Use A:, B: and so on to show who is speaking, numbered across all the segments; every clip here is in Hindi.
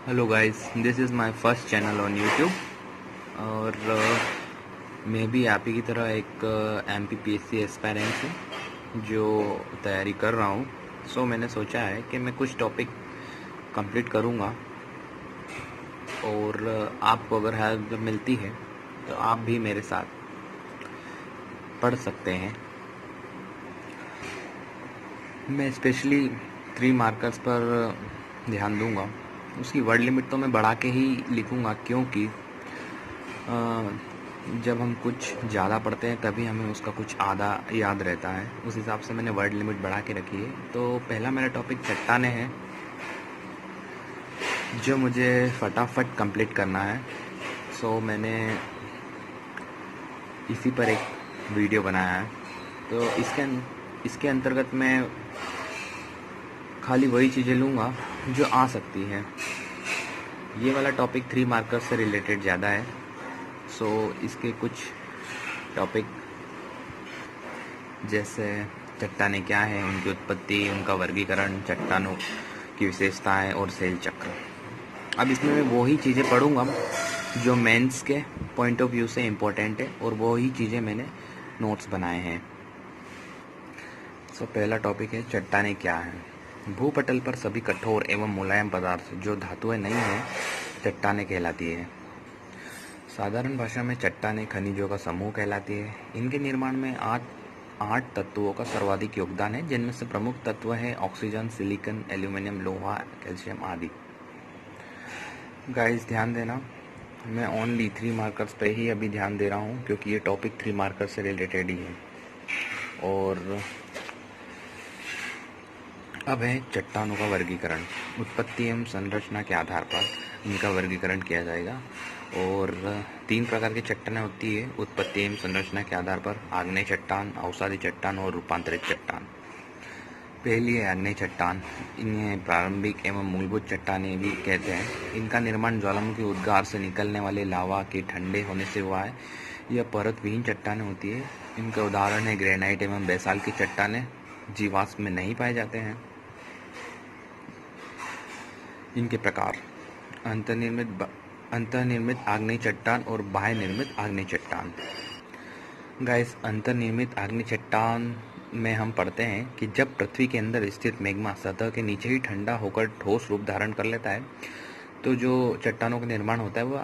A: Hello guys, this is my first channel on YouTube और मैं भी आप ही की तरह एक MPPSC एस्पायरेंट हूँ जो तैयारी कर रहा हूँ। सो मैंने सोचा है कि मैं कुछ टॉपिक कंप्लीट करूँगा और आपको अगर हेल्प मिलती है तो आप भी मेरे साथ पढ़ सकते हैं। मैं स्पेशली 3 मार्कर्स पर ध्यान दूँगा। उसकी वर्ड लिमिट तो मैं बढ़ा के ही लिखूँगा क्योंकि जब हम कुछ ज़्यादा पढ़ते हैं तभी हमें उसका कुछ आधा याद रहता है। उस हिसाब से मैंने वर्ड लिमिट बढ़ा के रखी है। तो पहला मेरा टॉपिक चट्टानें है जो मुझे फटाफट कंप्लीट करना है। सो मैंने इसी पर एक वीडियो बनाया है। तो इसके अंतर्गत मैं खाली वही चीज़ें लूँगा जो आ सकती है। ये वाला टॉपिक 3 मार्कर से रिलेटेड ज़्यादा है। सो इसके कुछ टॉपिक जैसे चट्टानें क्या है, उनकी उत्पत्ति, उनका वर्गीकरण, चट्टानों की विशेषताएं और सेल चक्र। अब इसमें मैं वही चीज़ें पढ़ूंगा जो मेंस के पॉइंट ऑफ व्यू से इम्पोर्टेंट है और वही चीज़ें मैंने नोट्स बनाए हैं। पहला टॉपिक है चट्टानें क्या हैं। भूपटल पर सभी कठोर एवं मुलायम पदार्थ जो धातुएं नहीं हैं चट्टानें कहलाती है। साधारण भाषा में चट्टानें खनिजों का समूह कहलाती है। इनके निर्माण में आठ तत्वों का सर्वाधिक योगदान है, जिनमें से प्रमुख तत्व है ऑक्सीजन, सिलिकॉन, एल्यूमिनियम, लोहा, कैल्शियम आदि। गाइस ध्यान देना, मैं ओनली 3 मार्कर्स पे ही अभी ध्यान दे रहा हूँ क्योंकि ये टॉपिक 3 मार्कर से रिलेटेड ही है। और अब है चट्टानों का वर्गीकरण। उत्पत्ति एवं संरचना के आधार पर इनका वर्गीकरण किया जाएगा। और 3 प्रकार की चट्टानें होती है उत्पत्ति एवं संरचना के आधार पर: आग्नेय चट्टान, अवसादी चट्टान और रूपांतरित चट्टान। पहली है आग्नेय चट्टान। इन्हें प्रारंभिक एवं मूलभूत चट्टानें भी कहते हैं। इनका निर्माण ज्वालामुखी उद्गार से निकलने वाले लावा के ठंडे होने से हुआ है। यह परत विहीन चट्टानें होती है। इनके उदाहरण है ग्रेनाइट एवं बेसाल्ट की चट्टानें, जीवाश्म में नहीं पाए जाते हैं। इनके प्रकार: अंतर्निर्मित आग्नेय चट्टान और बाह्य निर्मित आग्नेय चट्टान। गाइस, अंतर्निर्मित आग्नेय चट्टान में हम पढ़ते हैं कि जब पृथ्वी के अंदर स्थित मैग्मा सतह के नीचे ही ठंडा होकर ठोस रूप धारण कर लेता है तो जो चट्टानों का निर्माण होता है वह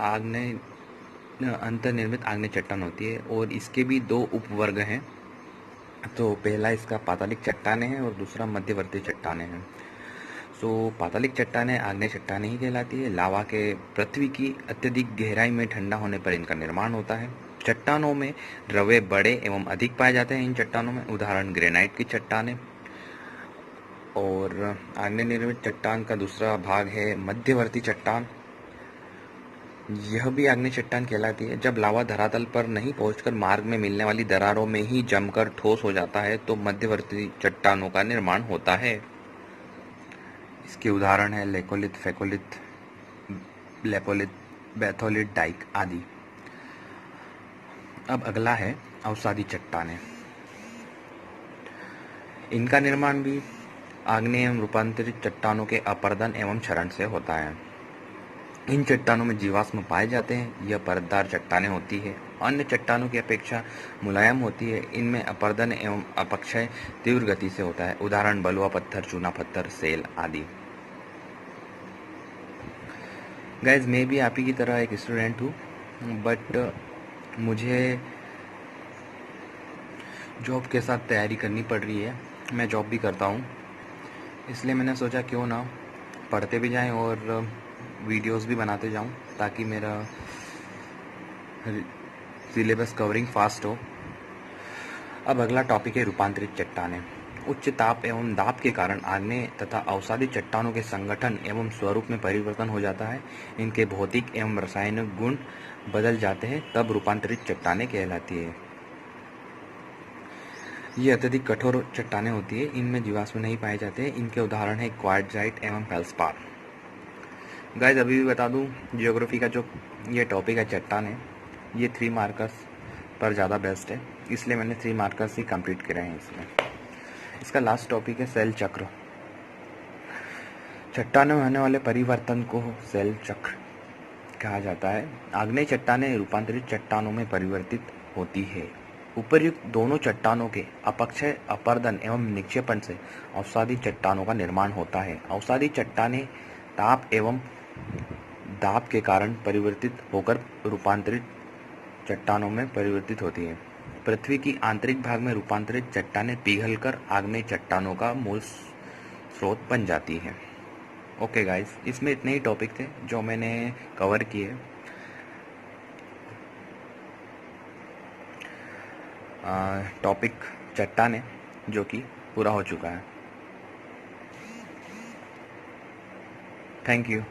A: अंतर्निर्मित आग्नेय चट्टान होती है। और इसके भी 2 उपवर्ग हैं। तो पहला इसका पातालिक चट्टानें हैं और दूसरा मध्यवर्ती चट्टानें हैं। पातालिक चट्टानें आग्नेय चट्टानें ही कहलाती है। लावा के पृथ्वी की अत्यधिक गहराई में ठंडा होने पर इनका निर्माण होता है। चट्टानों में द्रव्य बड़े एवं अधिक पाए जाते हैं। इन चट्टानों में उदाहरण ग्रेनाइट की चट्टानें। और आग्नेय निर्मित चट्टान का दूसरा भाग है मध्यवर्ती चट्टान। यह भी आग्नेय चट्टान कहलाती है। जब लावा धरातल पर नहीं पहुंचकर मार्ग में मिलने वाली दरारों में ही जमकर ठोस हो जाता है तो मध्यवर्ती चट्टानों का निर्माण होता है। इसके उदाहरण है लेकोलिथ, फेकोलिथ, लेपोलिथ, बैथोलिथ, डाइक आदि। अब अगला है अवसादी चट्टानें। इनका निर्माण भी आग्नेय एवं रूपांतरित चट्टानों के अपरदन एवं क्षरण से होता है। इन चट्टानों में जीवाश्म पाए जाते हैं। यह परतदार चट्टानें होती है। अन्य चट्टानों की अपेक्षा मुलायम होती है। इनमें अपरदन एवं अपक्षय तीव्र गति से होता है। उदाहरण बलुआ पत्थर, चूना पत्थर, सेल आदि। गाइज, मैं भी आप ही की तरह एक स्टूडेंट हूँ, बट मुझे जॉब के साथ तैयारी करनी पड़ रही है। मैं जॉब भी करता हूँ, इसलिए मैंने सोचा क्यों ना पढ़ते भी जाएं और वीडियोस भी बनाते जाऊं ताकि मेरा सिलेबस कवरिंग फास्ट हो। अब अगला टॉपिक है रूपांतरित चट्टानें। उच्च ताप एवं दाब के कारण आग्नेय तथा अवसादी चट्टानों के संगठन एवं स्वरूप में परिवर्तन हो जाता है। इनके भौतिक एवं रासायनिक गुण बदल जाते हैं, तब रूपांतरित चट्टानें कहलाती है। ये अत्यधिक कठोर चट्टानें होती है। इनमें जीवाश्म नहीं पाए जाते। इनके उदाहरण है क्वार्टजाइट एवं फेल्सपार। गाइस, अभी भी बता दूं, जियोग्राफी का जो ये टॉपिक है चट्टान है, ये 3 मार्कर्स पर ज़्यादा बेस्ट है, इसलिए मैंने 3 मार्कर्स ही कंप्लीट करे हैं इसमें। इसका लास्ट टॉपिक है सेल चक्र। चट्टानों में होने वाले परिवर्तन को सेल चक्र कहा जाता है। आग्नेय चट्टानें रूपांतरित चट्टानों में परिवर्तित होती है। उपर्युक्त दोनों चट्टानों के अपक्षय, अपर्दन एवं निक्षेपण से अवसादी चट्टानों का निर्माण होता है। अवसादी चट्टानें ताप एवं दाब के कारण परिवर्तित होकर रूपांतरित चट्टानों में परिवर्तित होती है। पृथ्वी की आंतरिक भाग में रूपांतरित चट्टानें पिघलकर आग्नेय चट्टानों का मूल स्रोत बन जाती हैं। ओके गाइस, इसमें इतने ही टॉपिक थे जो मैंने कवर किए। टॉपिक चट्टानें जो कि पूरा हो चुका है। Thank you.